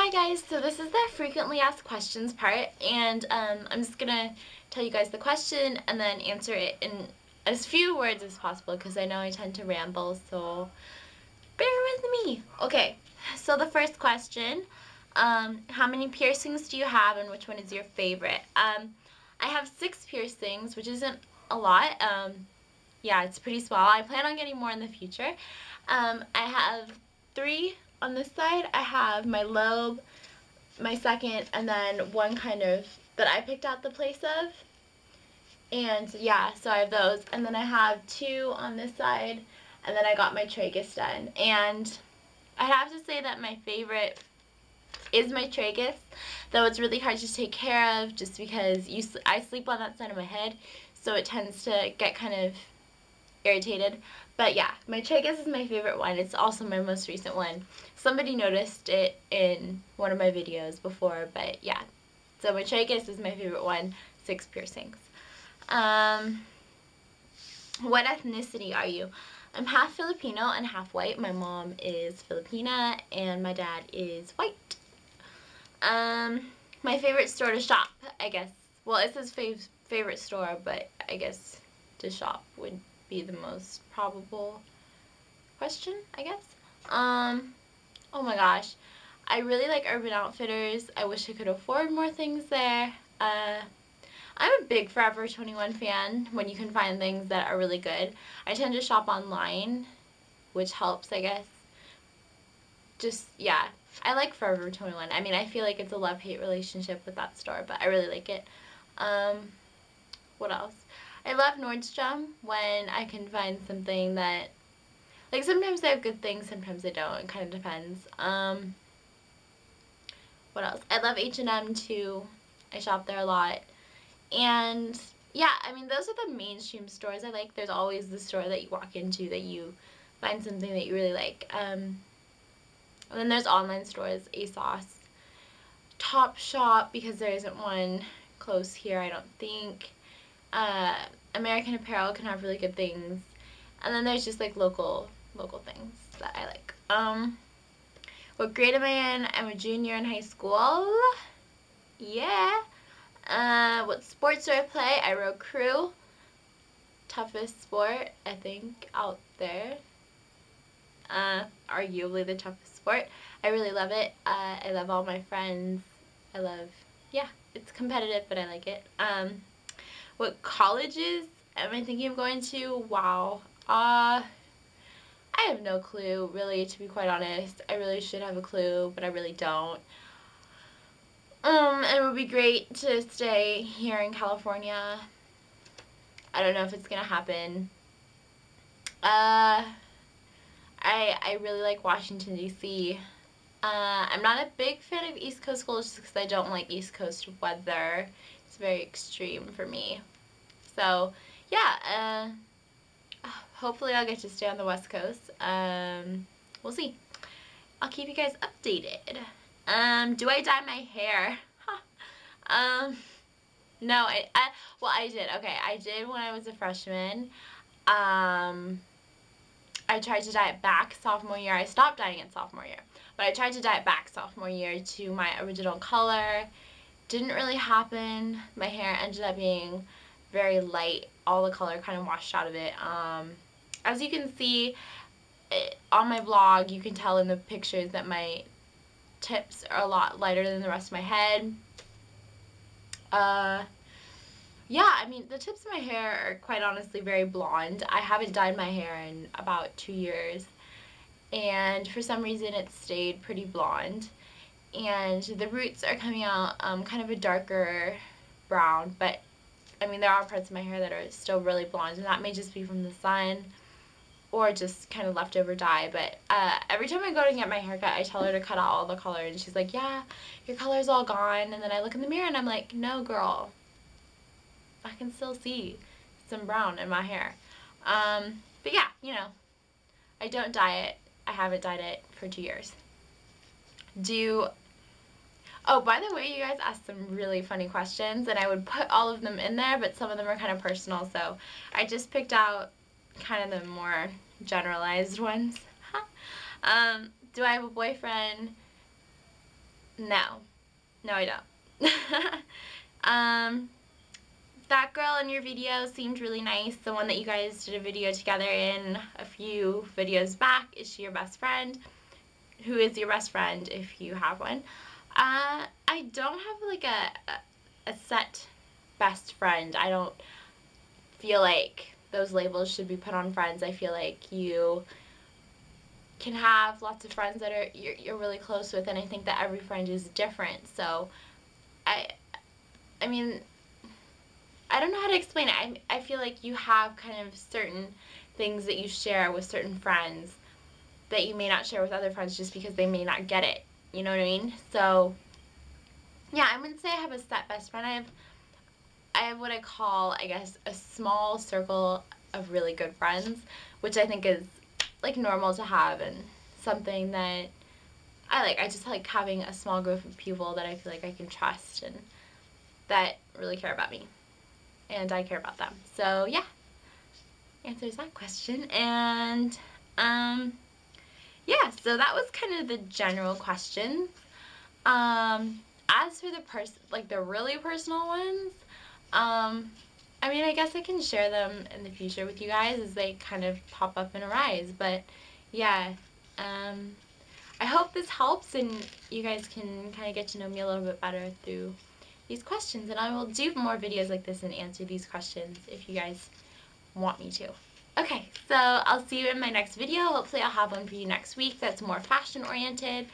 Hi guys, so this is the frequently asked questions part, and I'm just gonna tell you guys the question and then answer it in as few words as possible because I know I tend to ramble, so bear with me. Okay, so the first question, how many piercings do you have and which one is your favorite? I have 6 piercings, which isn't a lot. Yeah, it's pretty small. I plan on getting more in the future. I have 3 on this side. I have my lobe, my second, and then one kind of that I picked out the place of. And yeah, so I have those. And then I have 2 on this side, and then I got my tragus done. And I have to say that my favorite is my tragus, though it's really hard to take care of just because I sleep on that side of my head, so it tends to get kind of irritated. But yeah, my tragus is my favorite one. It's also my most recent one. Somebody noticed it in one of my videos before, but yeah. So my tragus is my favorite one. 6 piercings. What ethnicity are you? I'm half Filipino and half white. My mom is Filipina and my dad is white. My favorite store to shop, I guess. Well, it says favorite store, but I guess to shop would be the most probable question, I guess. Oh my gosh. I really like Urban Outfitters. I wish I could afford more things there. I'm a big Forever 21 fan when you can find things that are really good. I tend to shop online, which helps, I guess. Just, yeah. I like Forever 21. I mean, I feel like it's a love-hate relationship with that store, but I really like it. What else? I love Nordstrom when I can find something that, like, sometimes they have good things, sometimes they don't. It kind of depends. What else? I love H&M too. I shop there a lot. And yeah, I mean, those are the mainstream stores I like. There's always the store that you walk into that you find something that you really like. And then there's online stores, ASOS, Topshop, because there isn't one close here, I don't think. American Apparel can have really good things. And then there's just like local things that I like. What grade am I in? I'm a junior in high school. Yeah. What sports do I play? I row crew. Toughest sport, I think, out there. Arguably the toughest sport. I really love it. I love all my friends. Yeah, it's competitive, but I like it. What colleges am I thinking of going to? Wow. I have no clue, really, to be quite honest. I really should have a clue, but I really don't. It would be great to stay here in California. I don't know if it's gonna happen. I really like Washington, D.C. I'm not a big fan of East Coast schools just because I don't like East Coast weather. It's very extreme for me. So, yeah, hopefully I'll get to stay on the West Coast. We'll see. I'll keep you guys updated. Do I dye my hair? No, well, I did. Okay, I did when I was a freshman. I tried to dye it back sophomore year. I stopped dyeing it sophomore year. But I tried to dye it back sophomore year to my original color. Didn't really happen. My hair ended up being very light. All the color kind of washed out of it. As you can see on my vlog, you can tell in the pictures that my tips are a lot lighter than the rest of my head. Yeah, I mean, the tips of my hair are quite honestly very blonde. I haven't dyed my hair in about 2 years, and for some reason it stayed pretty blonde. And the roots are coming out kind of a darker brown, but I mean, there are parts of my hair that are still really blonde, and that may just be from the sun or just kind of leftover dye. But every time I go to get my haircut, I tell her to cut out all the color, and she's like, yeah, your color's all gone. And then I look in the mirror and I'm like, no, girl, I can still see some brown in my hair. But yeah, you know, I don't dye it. I haven't dyed it for 2 years. Oh, by the way, you guys asked some really funny questions, and I would put all of them in there, but some of them are kind of personal, so I just picked out kind of the more generalized ones. Do I have a boyfriend? No. No, I don't. That girl in your video seemed really nice. The one that you guys did a video together in a few videos back. Is she your best friend? Who is your best friend if you have one? I don't have like a set best friend. I don't feel like those labels should be put on friends. I feel like you can have lots of friends that you're really close with, and I think that every friend is different. So I mean, I don't know how to explain it. I feel like you have kind of certain things that you share with certain friends that you may not share with other friends just because they may not get it. You know what I mean? So, yeah, I wouldn't say I have a set best friend. I have what I call, I guess, a small circle of really good friends, which I think is, like, normal to have and something that I like. I just like having a small group of people that I feel like I can trust and that really care about me. And I care about them. So, yeah, answers that question. And, yeah, so that was kind of the general questions. As for the really personal ones, I mean, I guess I can share them in the future with you guys as they kind of pop up and arise. But, yeah, I hope this helps and you guys can kind of get to know me a little bit better through these questions, and I will do more videos like this and answer these questions if you guys want me to. Okay, so I'll see you in my next video. Hopefully I'll have one for you next week that's more fashion oriented,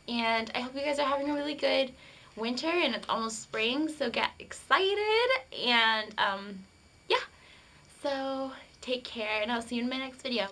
and I hope you guys are having a really good winter and it's almost spring, so get excited. And yeah, so take care and I'll see you in my next video.